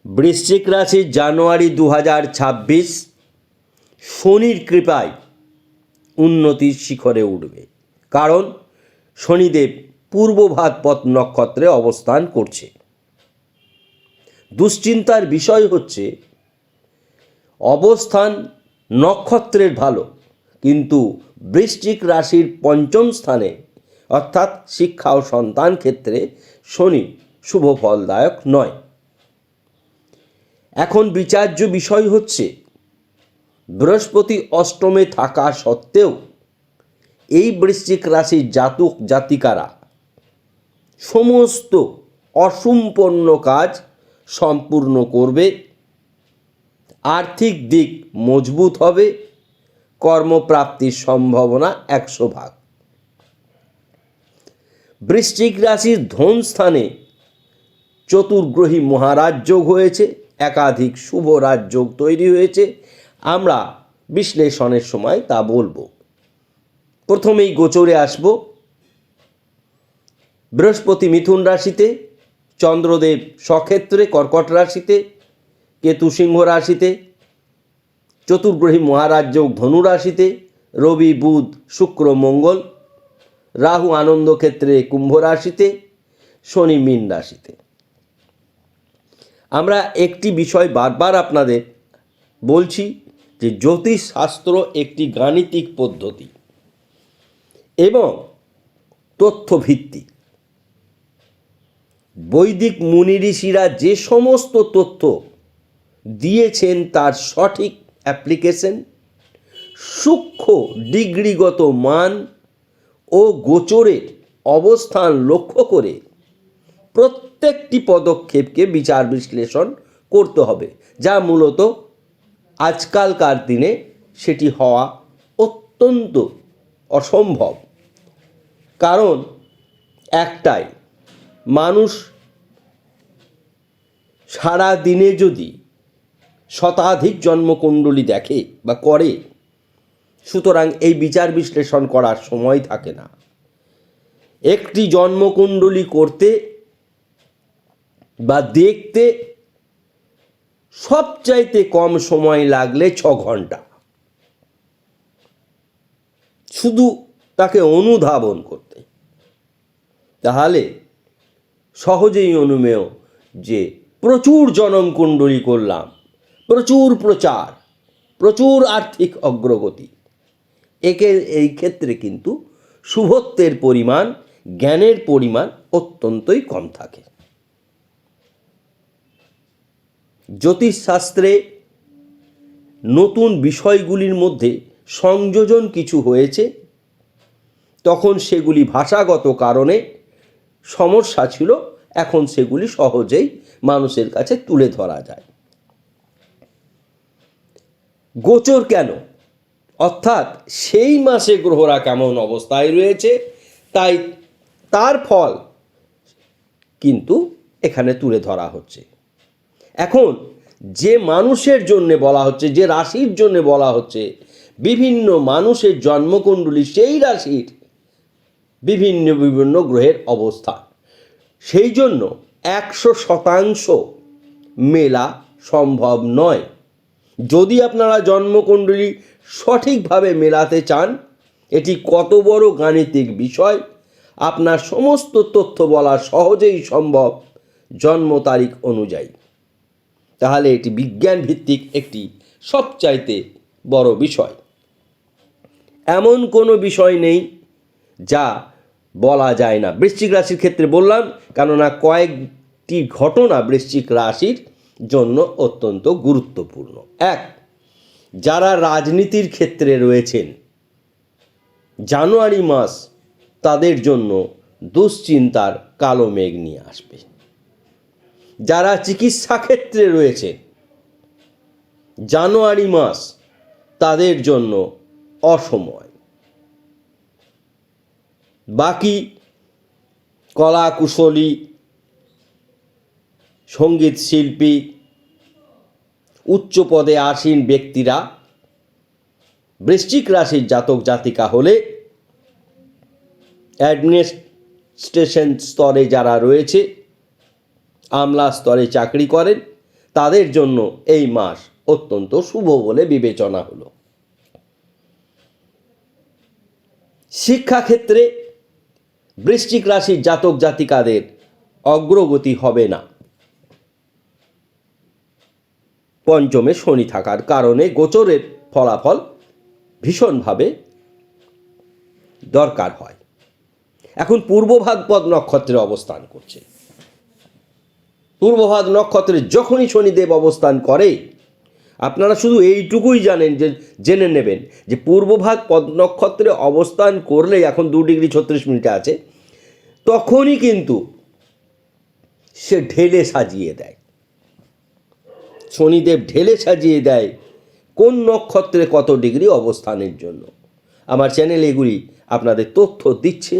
বৃশ্চিক রাশির জানুয়ারি 2026 শনির কৃপায় উন্নতির শিখরে উঠবে। কারণ শনিদেব পূর্ব ভাদ্রপদ নক্ষত্রে অবস্থান করছে। দুশ্চিন্তার বিষয় হচ্ছে অবস্থান নক্ষত্রের ভালো, কিন্তু বৃশ্চিক রাশির পঞ্চম স্থানে অর্থাৎ শিক্ষা ও সন্তান ক্ষেত্রে শনি শুভ ফলদায়ক নয়। এখন বিচার্য বিষয় হচ্ছে বৃহস্পতি অষ্টমে থাকা সত্ত্বেও এই বৃশ্চিক রাশির জাতক জাতিকারা সমস্ত অসম্পূর্ণ কাজ সম্পূর্ণ করবে, আর্থিক দিক মজবুত হবে, কর্মপ্রাপ্তির সম্ভাবনা 100%। বৃশ্চিক রাশির ধন স্থানে চতুর্গ্রহী মহারাজ যোগ হয়েছে, একাধিক শুভ রাজযোগ তৈরি হয়েছে। আমরা বিশ্লেষণের সময় তা বলবো। প্রথমেই গোচরে আসব। বৃহস্পতি মিথুন রাশিতে, চন্দ্রদেব স্বক্ষেত্রে কর্কট রাশিতে, কেতু সিংহ রাশিতে, চতুর্গ্রহী মহারাজ যোগ ধনু রাশিতে, রবি বুধ শুক্র মঙ্গল, রাহু আনন্দ ক্ষেত্রে কুম্ভ রাশিতে, শনি মীন রাশিতে। আমরা একটি বিষয় বারবার আপনাদের বলছি যে জ্যোতিষশাস্ত্র একটি গাণিতিক পদ্ধতি এবং তথ্যভিত্তিক। বৈদিক মুনি ঋষিরা যে সমস্ত তথ্য দিয়েছেন তার সঠিক অ্যাপ্লিকেশন, সূক্ষ্ম ডিগ্রিগত মান ও গোচরের অবস্থান লক্ষ্য করে প্রত্যেকটি পদক্ষেপকে বিচার বিশ্লেষণ করতে হবে, যা মূলত আজকালকার দিনে সেটি হওয়া অত্যন্ত অসম্ভব। কারণ একটাই, মানুষ সারা দিনে যদি শতাধিক জন্মকুণ্ডলী দেখে বা করে, সুতরাং এই বিচার বিশ্লেষণ করার সময় থাকে না। একটি জন্মকুণ্ডলী করতে বা দেখতে সবচাইতে কম সময় লাগলে 6 ঘন্টা, শুধু তাকে অনুধাবন করতে। তাহলে সহজেই অনুমেয় যে প্রচুর জন্মকুণ্ডলী করলাম, প্রচুর প্রচার, প্রচুর আর্থিক অগ্রগতি, এই ক্ষেত্রে কিন্তু শুভত্বের পরিমাণ, জ্ঞানের পরিমাণ অত্যন্তই কম থাকে। জ্যোতিষশাস্ত্রে নতুন বিষয়গুলির মধ্যে সংযোজন কিছু হয়েছে, তখন সেগুলি ভাষাগত কারণে সমস্যা ছিল, এখন সেগুলি সহজেই মানুষের কাছে তুলে ধরা যায়। গোচর কেন? অর্থাৎ সেই মাসে গ্রহরা কেমন অবস্থায় রয়েছে, তাই তার ফল কিন্তু এখানে তুলে ধরা হচ্ছে। এখন যে মানুষের জন্য বলা হচ্ছে, যে রাশির জন্য বলা হচ্ছে, বিভিন্ন মানুষের জন্মকুণ্ডলী সেই রাশির বিভিন্ন বিভিন্ন গ্রহের অবস্থা, সেই জন্য 100% মেলা সম্ভব নয়। যদি আপনারা জন্মকুণ্ডলী সঠিকভাবে মেলাতে চান, এটি কত বড় গাণিতিক বিষয়, আপনার সমস্ত তথ্য বলা সহজেই সম্ভব জন্ম তারিখ অনুযায়ী। তাহলে এটি বিজ্ঞান ভিত্তিক একটি সবচাইতে বড় বিষয়। এমন কোনো বিষয় নেই যা বলা যায় না। বৃশ্চিক রাশির ক্ষেত্রে বললাম, কেননা কয়েকটি ঘটনা বৃশ্চিক রাশির জন্য অত্যন্ত গুরুত্বপূর্ণ। 1, যারা রাজনীতির ক্ষেত্রে রয়েছেন, জানুয়ারি মাস তাদের জন্য দুশ্চিন্তার কালো মেঘ নিয়ে আসবে। যারা চিকিৎসা ক্ষেত্রে রয়েছেন, জানুয়ারি মাস তাদের জন্য অসময়। বাকি কলা কুশলী, সঙ্গীত শিল্পী, উচ্চ পদে আসীন ব্যক্তিরা বৃশ্চিক রাশির জাতক জাতিকা হলে, অ্যাডমিনিস্ট্রেশন স্তরে যারা রয়েছে, আমলা স্তরে চাকরি করেন, তাদের জন্য এই মাস অত্যন্ত শুভ বলে বিবেচনা হলো। শিক্ষাক্ষেত্রে বৃশ্চিক রাশির জাতক জাতিকাদের অগ্রগতি হবে না। পঞ্চমে শনি থাকার কারণে গোচরের ফলাফল ভীষণভাবে দরকার হয়। এখন পূর্বভাদ্রপদ নক্ষত্রে অবস্থান করছে। পূর্বভাদ নক্ষত্রে যখনই শনিদেব অবস্থান করে, আপনারা শুধু এইটুকুই জানেন যে জেনে নেবেন যে পূর্বভাগ পদ নক্ষত্রে অবস্থান করলে, এখন 2 ডিগ্রি 36 মিনিটে আছে, তখনই কিন্তু সে ঢেলে সাজিয়ে দেয়। শনিদেব ঢেলে সাজিয়ে দেয় কোন নক্ষত্রে কত ডিগ্রি অবস্থানের জন্য। আমার চ্যানেল এগুলি আপনাদের তথ্য দিচ্ছে।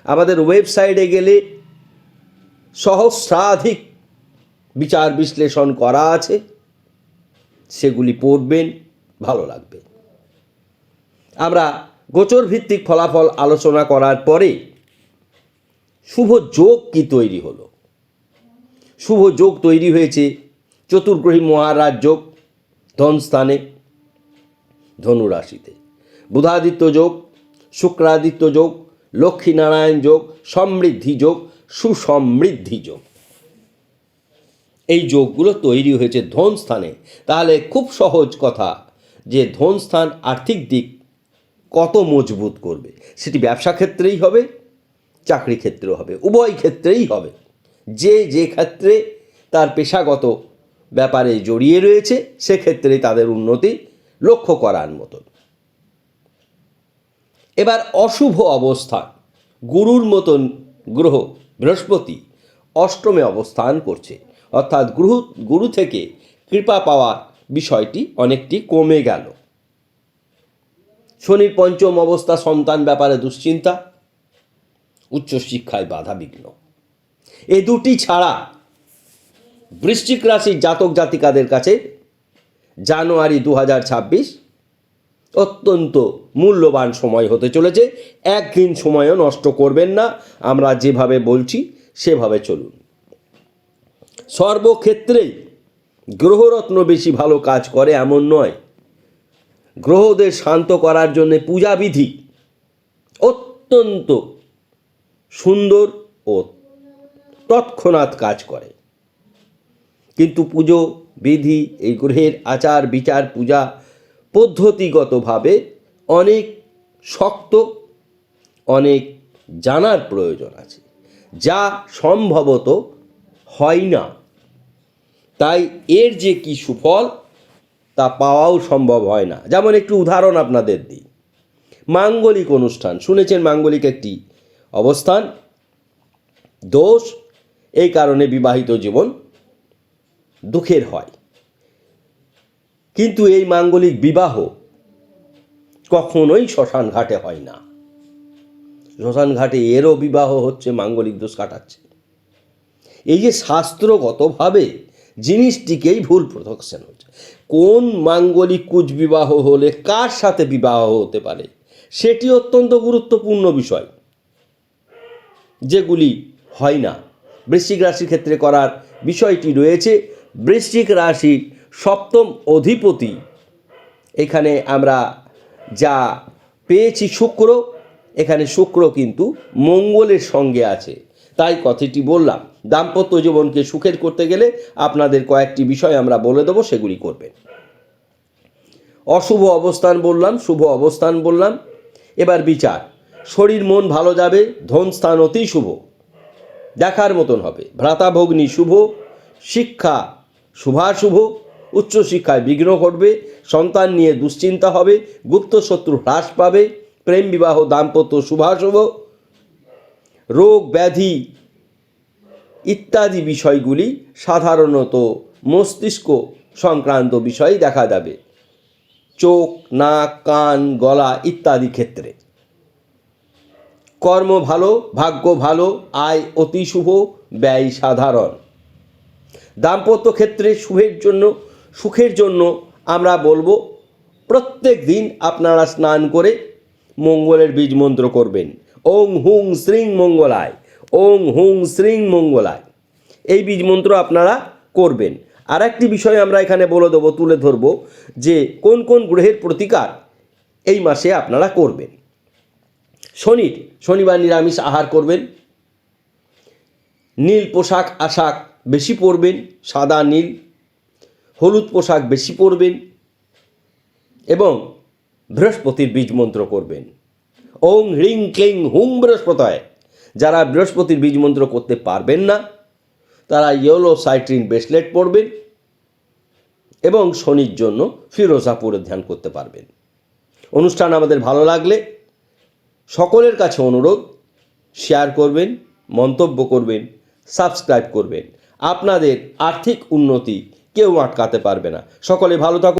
আমাদের ওয়েবসাইটে গেলে সহস্রাধিক বিচার বিশ্লেষণ করা আছে, সেগুলি পড়বেন, ভালো লাগবে। আমরা গোচর ভিত্তিক ফলাফল আলোচনা করার পরে শুভ যোগ কি তৈরি হলো। শুভ যোগ তৈরি হয়েছে চতুর্গ্রহী মহারাজ যোগ ধনস্থানে, ধনুরাশিতে। বুধাদিত্য যোগ, শুক্রাদিত্য যোগ, লক্ষ্মীনারায়ণ যোগ, সমৃদ্ধি যোগ, সুসমৃদ্ধি যোগ, এই যোগগুলো তৈরি হয়েছে ধনস্থানে। তাহলে খুব সহজ কথা যে ধনস্থান আর্থিক দিক কত মজবুত করবে, সেটি ব্যবসা ক্ষেত্রেই হবে, চাকরি ক্ষেত্রেও হবে, উভয় ক্ষেত্রেই হবে। যে ক্ষেত্রে তার পেশাগত ব্যাপারে জড়িয়ে রয়েছে সেক্ষেত্রে তাদের উন্নতি লক্ষ্য করার মতন। এবার অশুভ অবস্থান, গুরুর মতন গ্রহ বৃহস্পতি অষ্টমে অবস্থান করছে, অর্থাৎ গুরু থেকে কৃপা পাওয়ার বিষয়টি অনেকটি কমে গেল। শনির পঞ্চম অবস্থা সন্তান ব্যাপারে দুশ্চিন্তা, উচ্চশিক্ষায় বাধাবিঘ্ন। এই দুটি ছাড়া বৃশ্চিক রাশির জাতক জাতিকাদের কাছে জানুয়ারি 2026 অত্যন্ত মূল্যবান সময় হতে চলেছে। একদিন সময়ও নষ্ট করবেন না, আমরা যেভাবে বলছি সেভাবে চলুন। সর্বক্ষেত্রেই গ্রহরত্ন বেশি ভালো কাজ করে এমন নয়। গ্রহদের শান্ত করার জন্য পূজাবিধি অত্যন্ত সুন্দর ও তৎক্ষণাৎ কাজ করে। কিন্তু পুজো বিধি, এই গ্রহের আচার বিচার, পূজা পদ্ধতিগতভাবে অনেক শক্ত, অনেক জানার প্রয়োজন আছে, যা সম্ভবত হয় না। তাই এর যে কি সুফল তা পাওয়াও সম্ভব হয় না। যেমন একটু উদাহরণ আপনাদের দিই। মাঙ্গলিক অনুষ্ঠান শুনেছেন, মাঙ্গলিক একটি অবস্থান, দোষ, এই কারণে বিবাহিত জীবন দুঃখের হয়। কিন্তু এই মাঙ্গলিক বিবাহ কখনোই শ্মশান ঘাটে হয় না। শ্মশান ঘাটে এরও বিবাহ হচ্ছে, মাঙ্গলিক দোষ কাটাচ্ছে। এই যে শাস্ত্রগতভাবে জিনিসটিকেই ভুল প্রদর্শন হচ্ছে। কোন মাঙ্গলিক কুচবিবাহ হলে কার সাথে বিবাহ হতে পারে সেটি অত্যন্ত গুরুত্বপূর্ণ বিষয়, যেগুলি হয় না। বৃশ্চিক রাশির ক্ষেত্রে করার বিষয়টি রয়েছে। বৃশ্চিক রাশির সপ্তম অধিপতি, এখানে আমরা যা পেয়েছি শুক্র, এখানে শুক্র কিন্তু মঙ্গলের সঙ্গে আছে, তাই কথাটি বললাম। দাম্পত্য জীবনকে সুখের করতে গেলে আপনাদের কয়েকটি বিষয় আমরা বলে দেবো, সেগুলি করবেন। অশুভ অবস্থান বললাম, শুভ অবস্থান বললাম। এবার বিচার, শরীর মন ভালো যাবে, ধনস্থান অতি শুভ, দেখার মতন হবে। ভ্রাতাভগ্নী শুভ, শিক্ষা শুভাশুভ, উচ্চশিক্ষায় বিঘ্ন ঘটবে, সন্তান নিয়ে দুশ্চিন্তা হবে, গুপ্ত শত্রু হ্রাস পাবে, প্রেম বিবাহ দাম্পত্য শুভাশুভ, রোগ ব্যাধি ইত্যাদি বিষয়গুলি সাধারণত মস্তিষ্ক সংক্রান্ত বিষয় দেখা যাবে, চোখ, নাক, কান, গলা ইত্যাদি ক্ষেত্রে। কর্ম ভালো, ভাগ্য ভালো, আয় অতি শুভ, ব্যয় সাধারণ। দাম্পত্য ক্ষেত্রে সুখের জন্য আমরা বলবো প্রত্যেক দিন আপনারা স্নান করে মঙ্গলের বীজ মন্ত্র করবেন। ওং হুং শ্রীং মঙ্গলায়, ওং হুং শ্রীং মঙ্গলায়, এই বীজ মন্ত্র আপনারা করবেন। আর একটি বিষয় আমরা এখানে বলে দেবো, তুলে ধরব যে কোন কোন গ্রহের প্রতিকার এই মাসে আপনারা করবেন। শনিবার নিরামিষ আহার করবেন, নীল পোশাক আশাক বেশি পরবেন, সাদা নীল, হলুদ পোশাক বেশি পরবেন এবং বৃহস্পতির বীজ মন্ত্র করবেন। ওং হ্রিং ক্লিং হুম বৃহস্পতয়। যারা বৃহস্পতির বীজ মন্ত্র করতে পারবেন না তারা ইয়েলো সাইট্রিন ব্রেসলেট পরবেন এবং শনির জন্য ফিরোজা পরিধান করতে পারবেন। অনুষ্ঠান আমাদের ভালো লাগলে সকলের কাছে অনুরোধ, শেয়ার করবেন, মন্তব্য করবেন, সাবস্ক্রাইব করবেন। আপনাদের আর্থিক উন্নতি কেউ আটকাতে পারবে না। সকলে ভালো থাকুন।